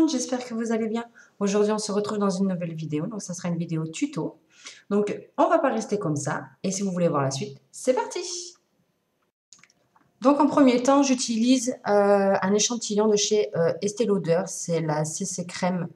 monde, j'espère que vous allez bien. Aujourd'hui, on se retrouve dans une nouvelle vidéo, donc ça sera une vidéo tuto. Donc, on va pas rester comme ça, et si vous voulez voir la suite, c'est parti! Donc, en premier temps, j'utilise un échantillon de chez Estée Lauder, c'est la CC Crème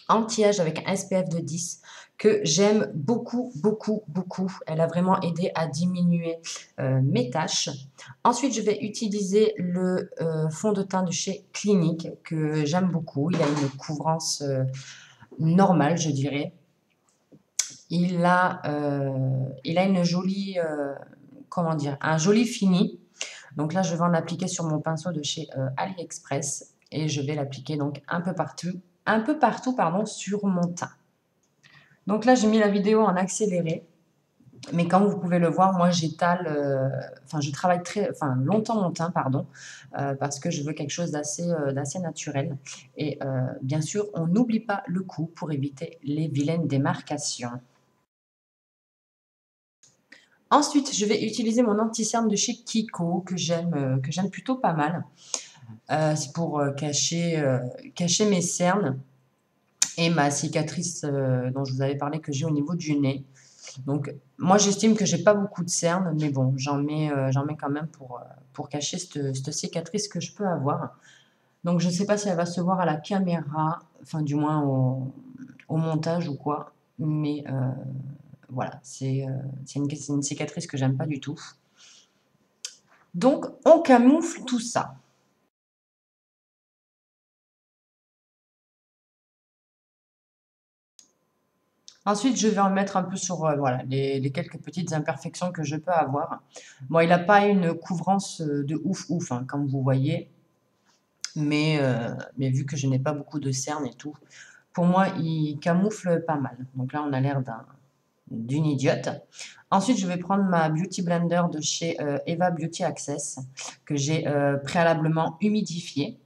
anti-âge avec un SPF de 10 que j'aime beaucoup, beaucoup, beaucoup. Elle a vraiment aidé à diminuer mes taches. Ensuite, je vais utiliser le fond de teint de chez Clinique que j'aime beaucoup. Il a une couvrance normale, je dirais. Il a une jolie, comment dire, un joli fini. Donc là, je vais en appliquer sur mon pinceau de chez AliExpress et je vais l'appliquer donc un peu partout pardon, sur mon teint. Donc là, j'ai mis la vidéo en accéléré, mais comme vous pouvez le voir, moi j'étale, je travaille longtemps mon teint, pardon, parce que je veux quelque chose d'assez naturel. Et bien sûr, on n'oublie pas le cou pour éviter les vilaines démarcations. Ensuite, je vais utiliser mon anti-cerne de chez Kiko, que j'aime plutôt pas mal. C'est pour cacher mes cernes et ma cicatrice dont je vous avais parlé que j'ai au niveau du nez. Donc, moi, j'estime que j'ai pas beaucoup de cernes, mais bon, j'en mets quand même pour cacher cette cicatrice que je peux avoir. Donc, je ne sais pas si elle va se voir à la caméra, enfin, du moins au montage ou quoi, mais voilà, c'est une cicatrice que j'aime pas du tout. Donc, on camoufle tout ça. Ensuite, je vais en mettre un peu sur voilà, les quelques petites imperfections que je peux avoir. Bon, il n'a pas une couvrance de ouf, hein, comme vous voyez, mais vu que je n'ai pas beaucoup de cernes et tout, pour moi, il camoufle pas mal. Donc là, on a l'air d'une idiote. Ensuite, je vais prendre ma Beauty Blender de chez Eva Beauty Access, que j'ai préalablement humidifiée.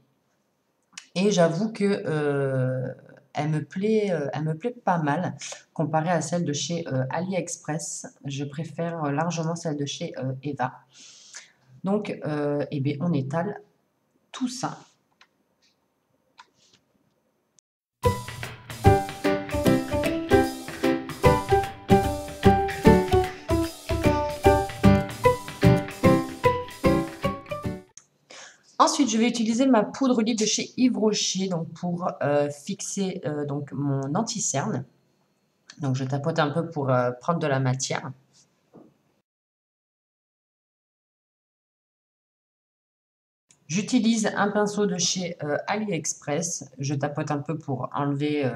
Et j'avoue que elle me plaît pas mal comparée à celle de chez AliExpress. Je préfère largement celle de chez Eva. Donc, eh bien, on étale tout ça. Ensuite, je vais utiliser ma poudre libre de chez Yves Rocher donc pour fixer donc mon anti-cerne. Donc, je tapote un peu pour prendre de la matière. J'utilise un pinceau de chez AliExpress. Je tapote un peu pour enlever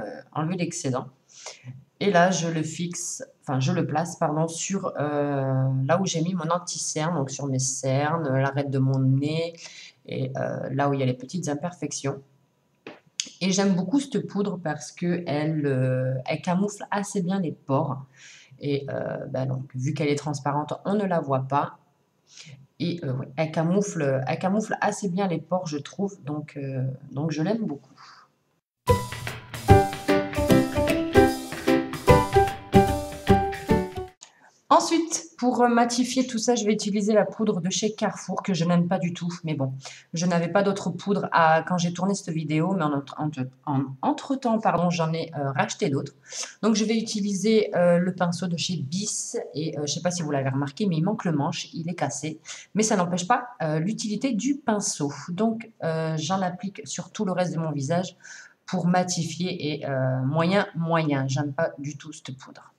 l'excédent. Et là, je le place, pardon, sur là où j'ai mis mon anti-cerne, donc sur mes cernes, l'arête de mon nez, et là où il y a les petites imperfections. Et j'aime beaucoup cette poudre parce qu'elle camoufle assez bien les pores. Et donc, vu qu'elle est transparente, on ne la voit pas. Et ouais, elle camoufle assez bien les pores, je trouve. Donc je l'aime beaucoup. Ensuite, pour matifier tout ça, je vais utiliser la poudre de chez Carrefour que je n'aime pas du tout. Mais bon, je n'avais pas d'autre poudre quand j'ai tourné cette vidéo, mais entre-temps, pardon, j'en ai racheté d'autres. Donc, je vais utiliser le pinceau de chez Bis. Et je ne sais pas si vous l'avez remarqué, mais il manque le manche, il est cassé. Mais ça n'empêche pas l'utilité du pinceau. Donc, j'en applique sur tout le reste de mon visage pour matifier et moyen. J'aime pas du tout cette poudre.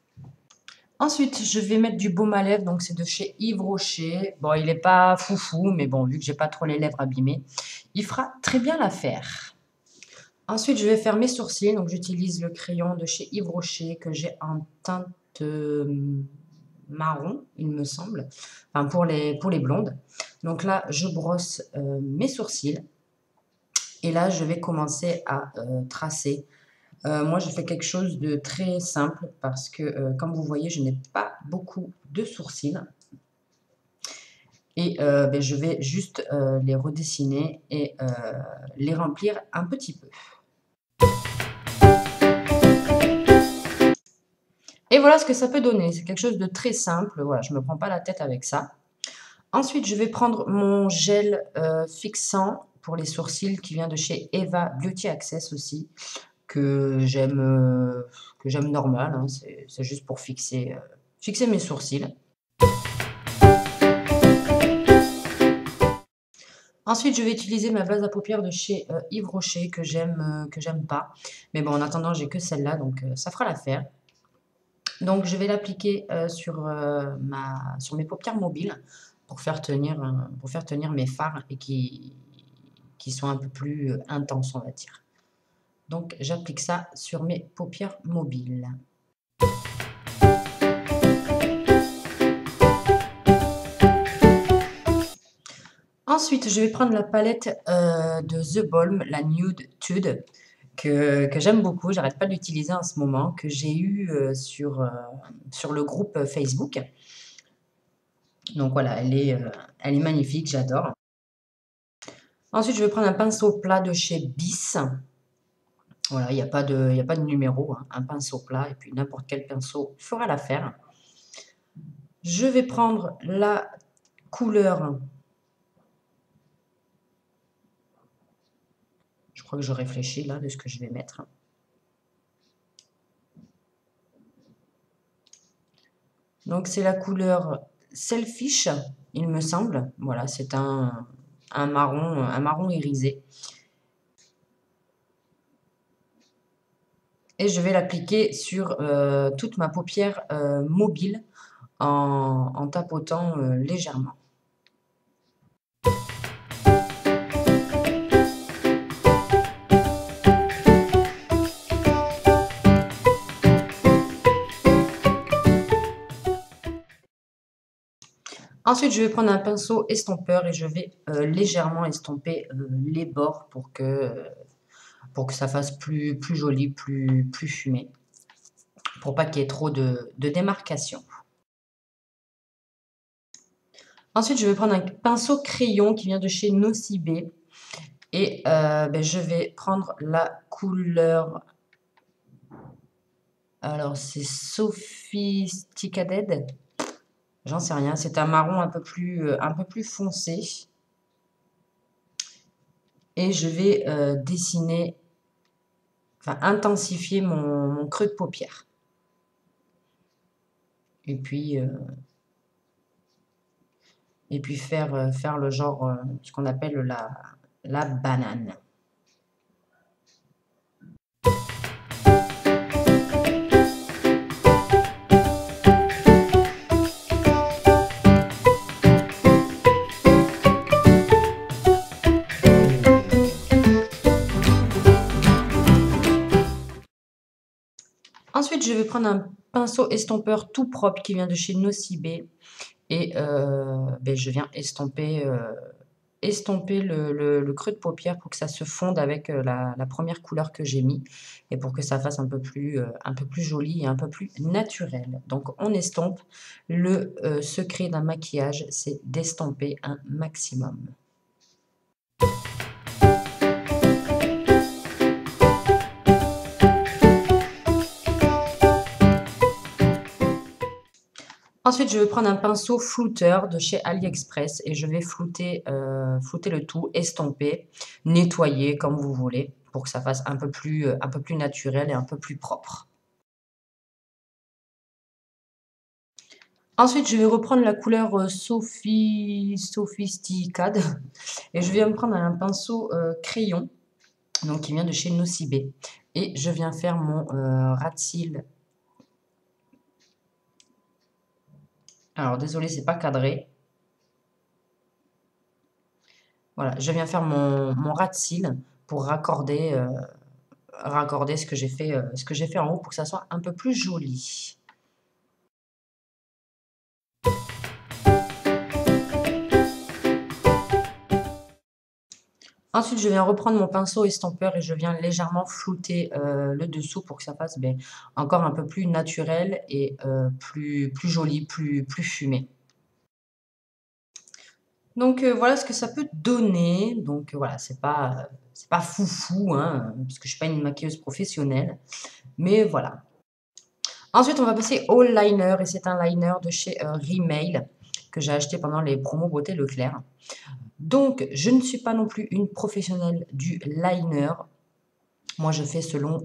Ensuite, je vais mettre du baume à lèvres, donc c'est de chez Yves Rocher. Bon, il n'est pas foufou, mais bon, vu que j'ai pas trop les lèvres abîmées, il fera très bien l'affaire. Ensuite, je vais faire mes sourcils, donc j'utilise le crayon de chez Yves Rocher que j'ai en teinte marron, il me semble, enfin pour les blondes. Donc là, je brosse mes sourcils et là, je vais commencer à tracer. Moi, je fais quelque chose de très simple parce que, comme vous voyez, je n'ai pas beaucoup de sourcils. Et je vais juste les redessiner et les remplir un petit peu. Et voilà ce que ça peut donner. C'est quelque chose de très simple. Voilà, je ne me prends pas la tête avec ça. Ensuite, je vais prendre mon gel fixant pour les sourcils qui vient de chez Eva Beauty Access aussi, que j'aime normal, hein, c'est juste pour fixer mes sourcils. Ensuite, je vais utiliser ma base à paupières de chez Yves Rocher que j'aime pas. Mais bon, en attendant, j'ai que celle-là, donc ça fera l'affaire. Donc, je vais l'appliquer sur mes paupières mobiles pour faire tenir mes fards et qui sont un peu plus intenses, on va dire. Donc, j'applique ça sur mes paupières mobiles. Ensuite, je vais prendre la palette de The Balm, la Nude Tude, que j'aime beaucoup. J'arrête pas de l'utiliser en ce moment, que j'ai eu sur le groupe Facebook. Donc voilà, elle est magnifique, j'adore. Ensuite, je vais prendre un pinceau plat de chez Bis. Voilà, il n'y a pas de numéro, hein. Un pinceau plat et puis n'importe quel pinceau fera l'affaire. Je vais prendre la couleur. Je crois que je réfléchis là de ce que je vais mettre. Donc c'est la couleur Selfish, il me semble. Voilà, c'est un marron irisé. Et je vais l'appliquer sur toute ma paupière mobile en tapotant légèrement. Ensuite, je vais prendre un pinceau estompeur et je vais légèrement estomper les bords pour que ça fasse plus joli, plus fumé, pour pas qu'il y ait trop de démarcation. Ensuite, je vais prendre un pinceau crayon qui vient de chez Nocibé et je vais prendre la couleur. Alors, c'est Sophisticated. J'en sais rien, c'est un marron un peu plus foncé. Et je vais dessiner, enfin intensifier mon creux de paupière. Et puis faire le genre, ce qu'on appelle la banane. Ensuite, je vais prendre un pinceau estompeur tout propre qui vient de chez Nocibé et je viens estomper le creux de paupière pour que ça se fonde avec la première couleur que j'ai mis et pour que ça fasse un peu plus joli et un peu plus naturel. Donc on estompe. Le secret d'un maquillage, c'est d'estomper un maximum. Ensuite, je vais prendre un pinceau flouteur de chez AliExpress et je vais flouter le tout, estomper, nettoyer comme vous voulez pour que ça fasse un peu plus naturel et un peu plus propre. Ensuite, je vais reprendre la couleur Sophisticad et je viens me prendre un pinceau crayon donc qui vient de chez Nocibé et je viens faire mon ras de cils. Alors, désolé, c'est pas cadré. Voilà, je viens faire mon ras de cils pour raccorder ce que j'ai fait en haut pour que ça soit un peu plus joli. Ensuite, je viens reprendre mon pinceau estompeur et je viens légèrement flouter le dessous pour que ça fasse encore un peu plus naturel et plus joli, plus fumé. Donc voilà ce que ça peut donner. Donc voilà, c'est pas foufou, hein, parce que je suis pas une maquilleuse professionnelle. Mais voilà. Ensuite, on va passer au liner et c'est un liner de chez Rimmel que j'ai acheté pendant les promos beauté Leclerc. Donc, je ne suis pas non plus une professionnelle du liner. Moi, je fais selon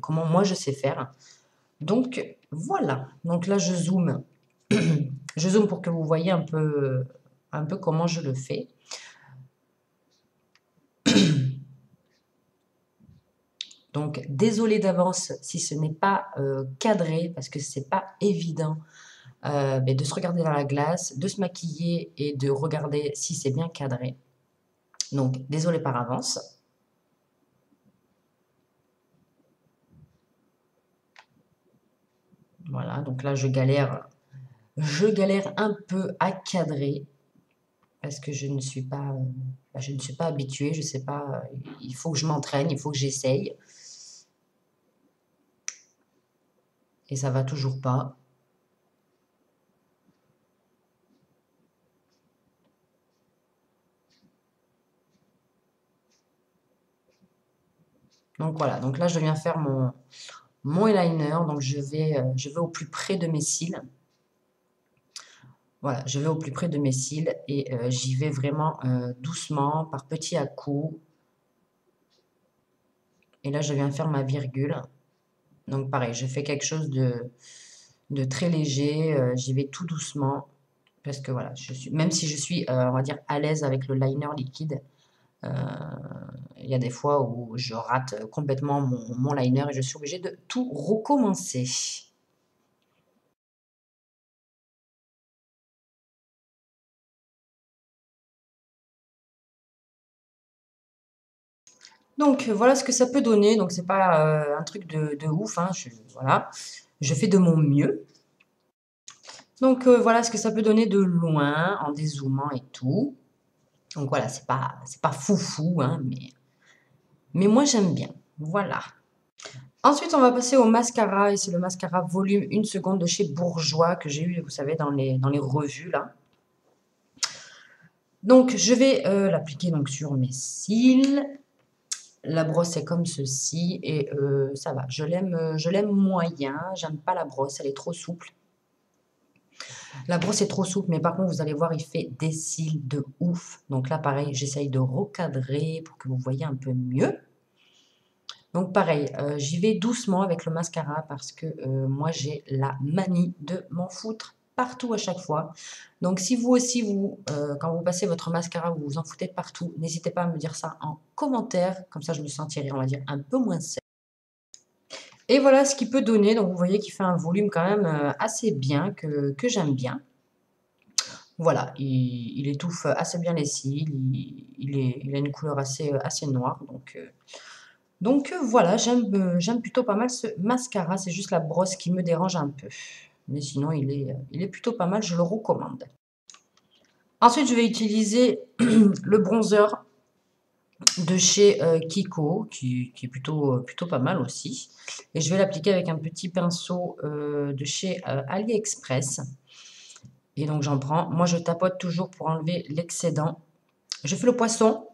comment moi je sais faire. Donc, voilà. Donc là, je zoome. Je zoome pour que vous voyez un peu comment je le fais. Donc, désolé d'avance si ce n'est pas cadré, parce que c'est pas évident de se regarder dans la glace, de se maquiller et de regarder si c'est bien cadré. Donc, désolé par avance. Voilà, donc là, je galère un peu à cadrer parce que je ne suis pas habituée, je sais pas, il faut que je m'entraîne, il faut que j'essaye. Et ça va toujours pas. Donc voilà, donc là je viens faire mon eyeliner, donc je vais au plus près de mes cils. Voilà, je vais au plus près de mes cils et j'y vais vraiment doucement, par petits à-coups. Et là je viens faire ma virgule. Donc pareil, je fais quelque chose de très léger, j'y vais tout doucement. Parce que voilà, même si je suis, on va dire, à l'aise avec le liner liquide, il y a des fois où je rate complètement mon liner et je suis obligée de tout recommencer. Donc voilà ce que ça peut donner. Donc c'est pas un truc de ouf, hein. Voilà, je fais de mon mieux. Donc voilà ce que ça peut donner de loin en dézoomant et tout. Donc voilà, c'est pas foufou, hein, mais moi j'aime bien. Voilà. Ensuite, on va passer au mascara, et c'est le mascara volume 1 seconde de chez Bourjois que j'ai eu, vous savez, dans les revues, là. Donc, je vais l'appliquer donc sur mes cils. La brosse est comme ceci, et ça va. Je l'aime moyen, j'aime pas la brosse, elle est trop souple. La brosse est trop souple, mais par contre, vous allez voir, il fait des cils de ouf. Donc là, pareil, j'essaye de recadrer pour que vous voyez un peu mieux. Donc pareil, j'y vais doucement avec le mascara parce que moi j'ai la manie de m'en foutre partout à chaque fois. Donc si vous aussi, quand vous passez votre mascara, vous vous en foutez de partout, n'hésitez pas à me dire ça en commentaire, comme ça je me sentirai, on va dire, un peu moins seule. Et voilà ce qu'il peut donner, donc vous voyez qu'il fait un volume quand même assez bien, que j'aime bien. Voilà, il étouffe assez bien les cils, il a une couleur assez noire, donc voilà, j'aime plutôt pas mal ce mascara, c'est juste la brosse qui me dérange un peu. Mais sinon, il est plutôt pas mal, je le recommande. Ensuite, je vais utiliser le bronzer de chez Kiko, qui est plutôt pas mal aussi. Et je vais l'appliquer avec un petit pinceau de chez AliExpress. Et donc j'en prends. Moi, je tapote toujours pour enlever l'excédent. Je fais le poisson.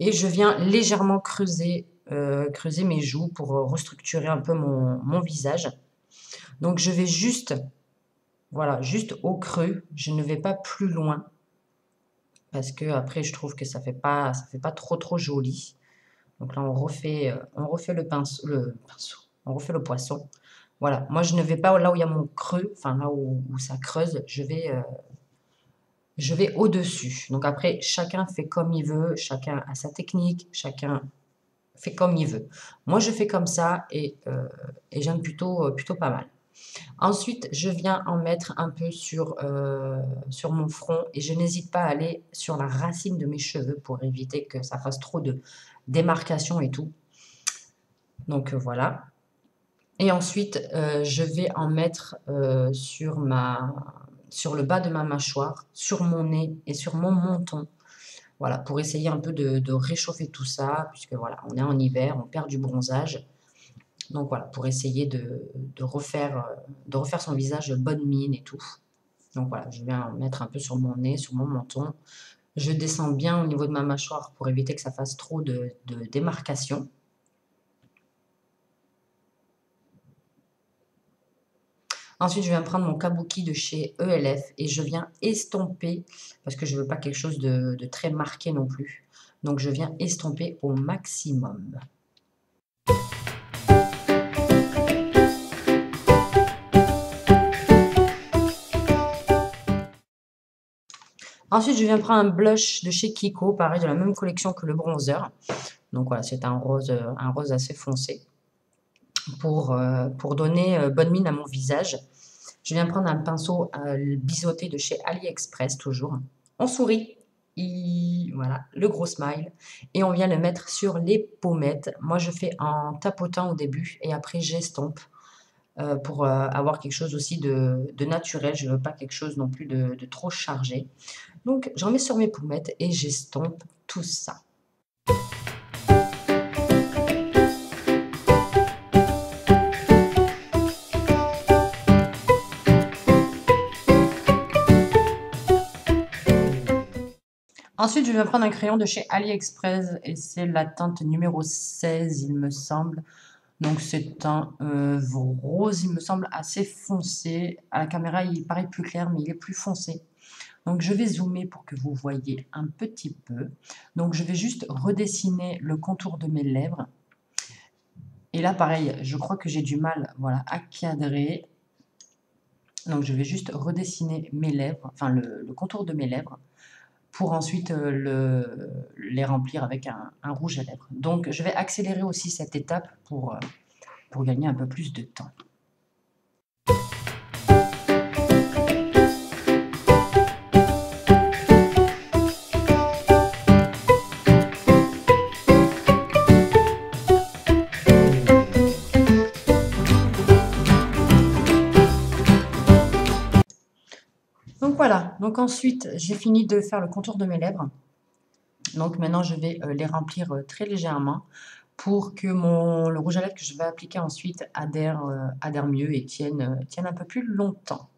Et je viens légèrement creuser mes joues pour restructurer un peu mon visage. Donc je vais juste, voilà, juste au creux. Je ne vais pas plus loin parce que après je trouve que ça fait pas trop joli. Donc là on refait on refait le poisson. Voilà, moi je ne vais pas là où il y a mon creux, enfin là où ça creuse, je vais au-dessus. Donc après chacun fait comme il veut, chacun a sa technique, chacun fait comme il veut. Moi, je fais comme ça et j'aime plutôt pas mal. Ensuite, je viens en mettre un peu sur mon front et je n'hésite pas à aller sur la racine de mes cheveux pour éviter que ça fasse trop de démarcation et tout. Donc voilà. Et ensuite, je vais en mettre sur le bas de ma mâchoire, sur mon nez et sur mon menton. Voilà, pour essayer un peu de réchauffer tout ça, puisque voilà, on est en hiver, on perd du bronzage. Donc voilà, pour essayer de refaire son visage bonne mine et tout. Donc voilà, je viens mettre un peu sur mon nez, sur mon menton. Je descends bien au niveau de ma mâchoire pour éviter que ça fasse trop de démarcation. Ensuite, je viens prendre mon kabuki de chez ELF et je viens estomper, parce que je veux pas quelque chose de très marqué non plus. Donc, je viens estomper au maximum. Ensuite, je viens prendre un blush de chez Kiko, pareil, de la même collection que le bronzer. Donc voilà, c'est un rose assez foncé. Pour donner bonne mine à mon visage, je viens prendre un pinceau biseauté de chez AliExpress, toujours. On sourit. Voilà, le gros smile. Et on vient le mettre sur les pommettes. Moi, je fais en tapotant au début et après, j'estompe pour avoir quelque chose aussi de naturel. Je ne veux pas quelque chose non plus de trop chargé. Donc, j'en mets sur mes pommettes et j'estompe tout ça. Ensuite, je vais prendre un crayon de chez AliExpress et c'est la teinte numéro 16, il me semble. Donc, c'est un rose, il me semble, assez foncé. À la caméra, il paraît plus clair, mais il est plus foncé. Donc, je vais zoomer pour que vous voyez un petit peu. Donc, je vais juste redessiner le contour de mes lèvres. Et là, pareil, je crois que j'ai du mal, voilà, à cadrer. Donc, je vais juste redessiner mes lèvres, enfin, le contour de mes lèvres, pour ensuite les remplir avec un rouge à lèvres. Donc, je vais accélérer aussi cette étape pour gagner un peu plus de temps. Donc voilà, donc ensuite j'ai fini de faire le contour de mes lèvres. Donc maintenant je vais les remplir très légèrement pour que le rouge à lèvres que je vais appliquer ensuite adhère mieux et tienne un peu plus longtemps.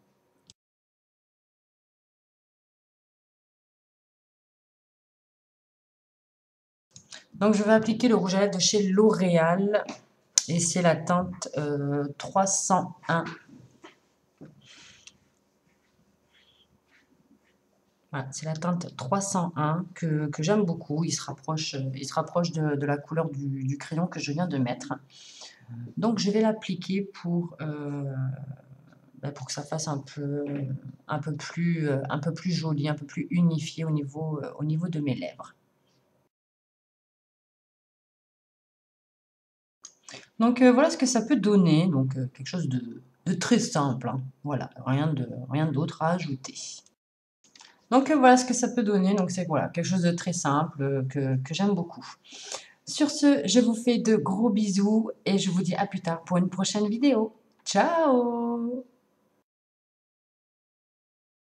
Donc je vais appliquer le rouge à lèvres de chez L'Oréal et c'est la teinte 301. Voilà, c'est la teinte 301 que j'aime beaucoup. Il se rapproche de la couleur du crayon que je viens de mettre. Donc je vais l'appliquer pour que ça fasse un peu plus joli, un peu plus unifié au niveau de mes lèvres. Donc voilà ce que ça peut donner. Donc quelque chose de très simple, hein. Voilà, rien d'autre à ajouter. Donc voilà ce que ça peut donner. Donc c'est voilà, quelque chose de très simple que j'aime beaucoup. Sur ce, je vous fais de gros bisous et je vous dis à plus tard pour une prochaine vidéo. Ciao!